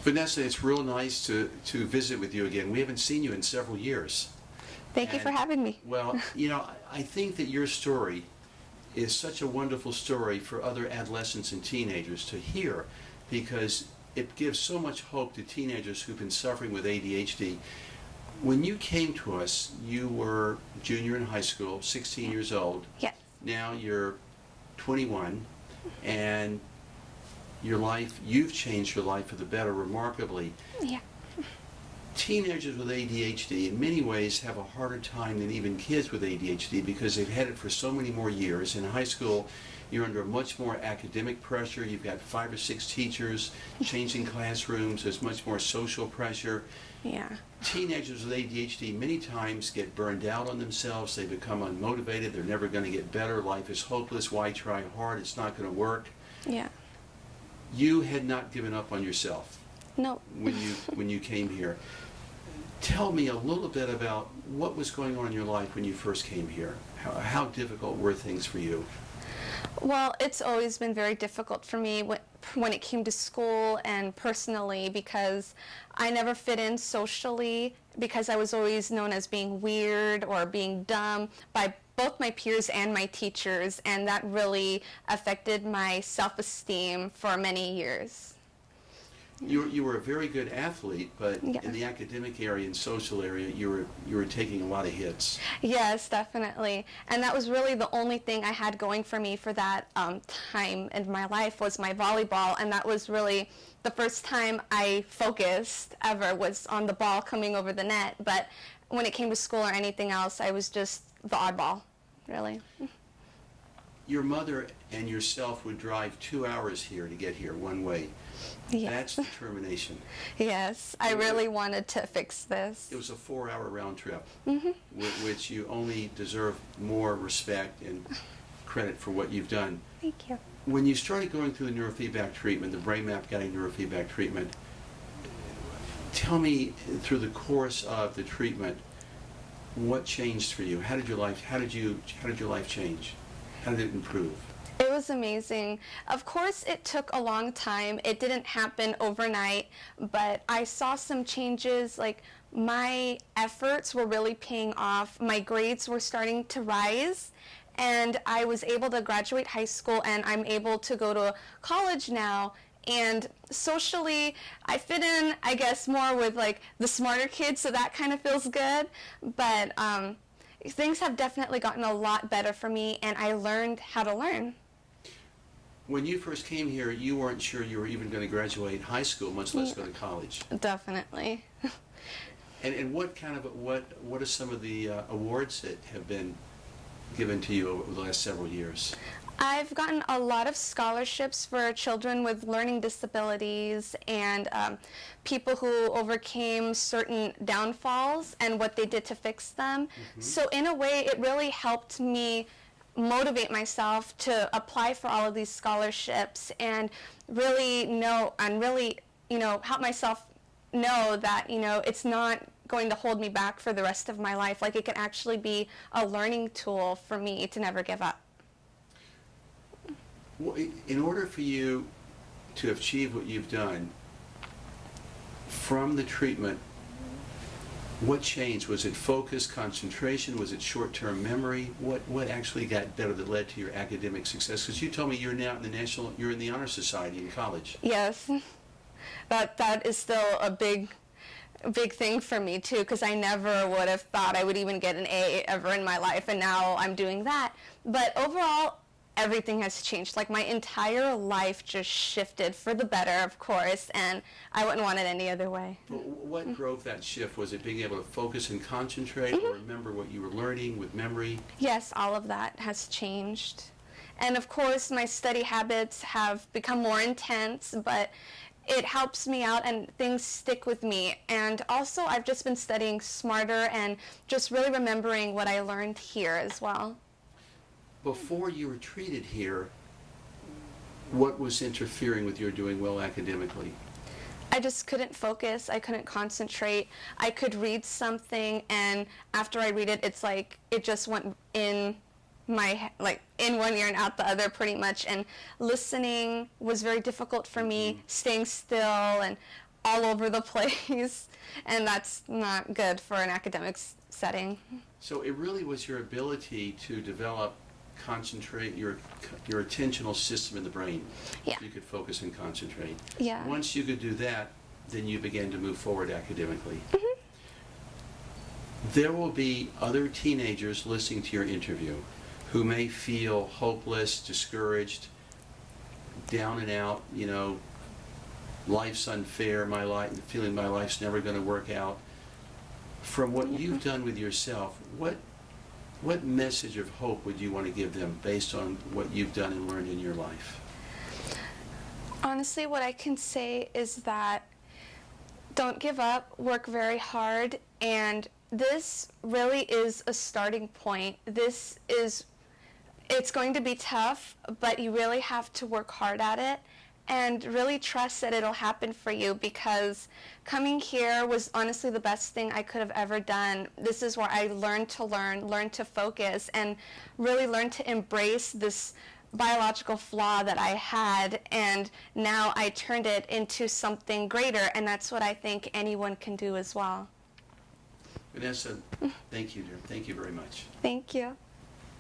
Venessa, it's real nice to visit with you again. We haven't seen you in several years. Thank you for having me. Well, I think that your story is such a wonderful story for other adolescents and teenagers to hear, because it gives so much hope to teenagers who've been suffering with ADHD. When you came to us, you were junior in high school, 16 years old. Yes. Now you're 21, and you've changed your life for the better remarkably. Yeah. Teenagers with ADHD in many ways have a harder time than even kids with ADHD because they've had it for so many more years. In high school, you're under much more academic pressure. You've got 5 or 6 teachers, changing classrooms. There's much more social pressure. Yeah. Teenagers with ADHD many times get burned out on themselves. They become unmotivated. They're never going to get better. Life is hopeless. Why try hard? It's not going to work. Yeah. You had not given up on yourself. No. When you came here. Tell me a little bit about what was going on in your life when you first came here. How difficult were things for you? Well, it's always been very difficult for me when it came to school and personally, because I never fit in socially, because I was always known as being weird or being dumb by both my peers and my teachers, and that really affected my self-esteem for many years. You were a very good athlete, but Yeah. in the academic area and social area, you were taking a lot of hits. Yes, definitely. And that was really the only thing I had going for me for that time in my life was my volleyball, and that was really the first time I focused ever was on the ball coming over the net. But when it came to school or anything else, I was just the oddball, really. Your mother and yourself would drive 2 hours here to get here one way. Yes. That's determination. Yes, I really wanted to fix this. It was a 4-hour round trip, Mm-hmm. which you only deserve more respect and credit for what you've done. Thank you. When you started going through the neurofeedback treatment, the brain map guiding neurofeedback treatment, tell me through the course of the treatment, what changed for you? How did your life change? How did it improve? It was amazing. Of course, it took a long time. It didn't happen overnight, but I saw some changes. Like, my efforts were really paying off. My grades were starting to rise, and I was able to graduate high school, and I'm able to go to college now. And socially, I fit in, I guess, more with like the smarter kids, so that kind of feels good. But things have definitely gotten a lot better for me, and I learned how to learn. When you first came here, you weren't sure you were even going to graduate high school, much less go to college. Definitely. And what are some of the awards that have been given to you over the last several years? I've gotten a lot of scholarships for children with learning disabilities and people who overcame certain downfalls and what they did to fix them. Mm-hmm. So in a way, it really helped me motivate myself to apply for all of these scholarships and really help myself know that, it's not going to hold me back for the rest of my life. Like, it can actually be a learning tool for me to never give up. Well, in order for you to achieve what you've done from the treatment, what changed? Was it focus, concentration? Was it short-term memory? What actually got better that led to your academic success? Because you told me you're now you're in the Honor Society in college. Yes, that is still a big thing for me too, because I never would have thought I would even get an A ever in my life, and now I'm doing that. But overall, everything has changed. Like, my entire life just shifted for the better, of course, and I wouldn't want it any other way. But what drove that shift? Was it being able to focus and concentrate, or remember what you were learning with memory? Yes, all of that has changed. And of course, my study habits have become more intense, but it helps me out and things stick with me. And also, I've just been studying smarter and just really remembering what I learned here as well. Before you were treated here, what was interfering with your doing well academically? I just couldn't focus. I couldn't concentrate. I could read something, and after I read it, it's like it just went in my, like, in one ear and out the other pretty much. And listening was very difficult for me, staying still, and all over the place, and that's not good for an academic setting. So it really was your ability to develop, concentrate your attentional system in the brain. Yeah. So you could focus and concentrate. Yeah. Once you could do that, then you began to move forward academically. Mm-hmm. There will be other teenagers listening to your interview who may feel hopeless, discouraged, down and out, life's unfair, feeling my life's never going to work out. From what you've done with yourself, what message of hope would you want to give them based on what you've done and learned in your life? Honestly, what I can say is that don't give up, work very hard, and this really is a starting point. It's going to be tough, but you really have to work hard at it and really trust that it'll happen for you, because coming here was honestly the best thing I could have ever done. This is where I learned to learn to focus, and really learned to embrace this biological flaw that I had, and now I turned it into something greater, and that's what I think anyone can do as well. Venessa, thank you, dear. Thank you very much. Thank you.